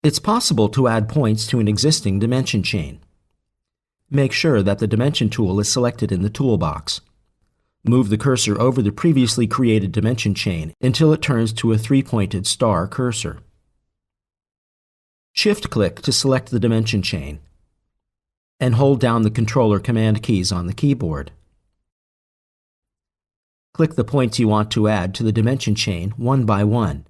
It's possible to add points to an existing dimension chain. Make sure that the dimension tool is selected in the toolbox. Move the cursor over the previously created dimension chain until it turns to a three-pointed star cursor. Shift-click to select the dimension chain, and hold down the controller command keys on the keyboard. Click the points you want to add to the dimension chain one by one.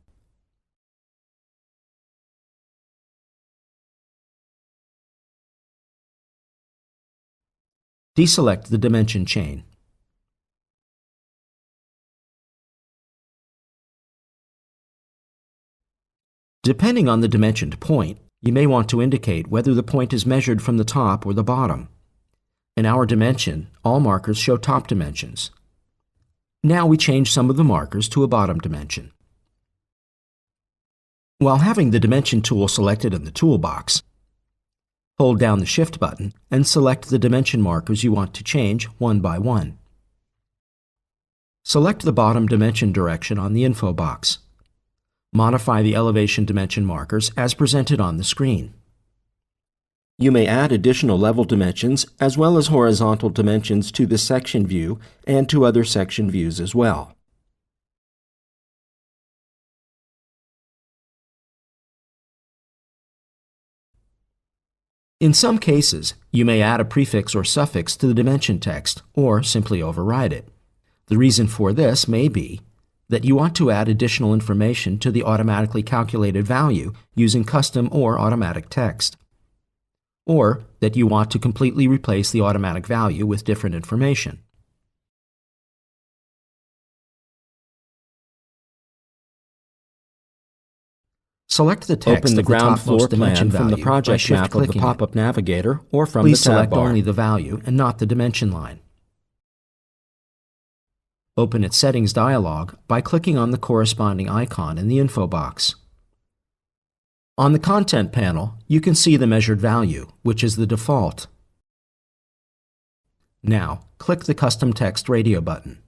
Deselect the dimension chain. Depending on the dimensioned point, you may want to indicate whether the point is measured from the top or the bottom. In our dimension, all markers show top dimensions. Now we change some of the markers to a bottom dimension. While having the dimension tool selected in the toolbox, hold down the Shift button and select the dimension markers you want to change one by one. Select the bottom dimension direction on the info box. Modify the elevation dimension markers as presented on the screen. You may add additional level dimensions as well as horizontal dimensions to the section view and to other section views as well. In some cases, you may add a prefix or suffix to the dimension text or simply override it. The reason for this may be that you want to add additional information to the automatically calculated value using custom or automatic text, or that you want to completely replace the automatic value with different information. Select the text Open the of ground the floor topmost dimension plan from the value project by map of the shift-clicking pop-up it. navigator or from Please the tab select bar. only the value and not the dimension line. Open its Settings dialog by clicking on the corresponding icon in the info box. On the Content panel, you can see the measured value, which is the default. Now, click the Custom Text Radio button.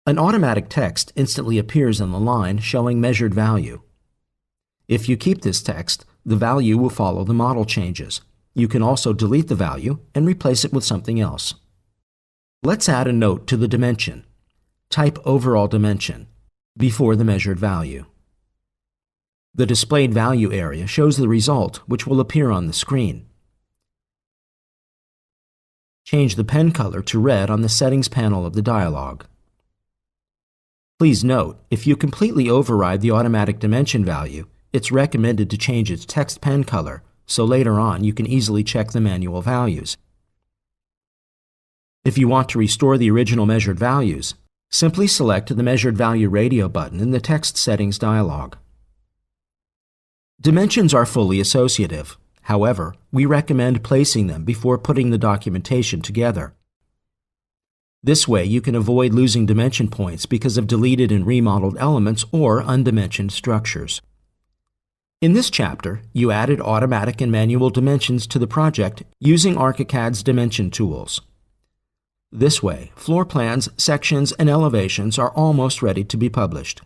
An automatic text instantly appears on the line showing measured value. If you keep this text, the value will follow the model changes. You can also delete the value and replace it with something else. Let's add a note to the dimension. Type overall dimension before the measured value. The displayed value area shows the result, which will appear on the screen. Change the pen color to red on the Settings panel of the dialog. Please note, if you completely override the automatic dimension value, it's recommended to change its text pen color, so later on you can easily check the manual values. If you want to restore the original measured values, simply select the Measured Value Radio button in the Text Settings dialog. Dimensions are fully associative. However, we recommend placing them before putting the documentation together. This way you can avoid losing dimension points because of deleted and remodeled elements or undimensioned structures. In this chapter, you added automatic and manual dimensions to the project using ARCHICAD's dimension tools. This way, floor plans, sections, and elevations are almost ready to be published.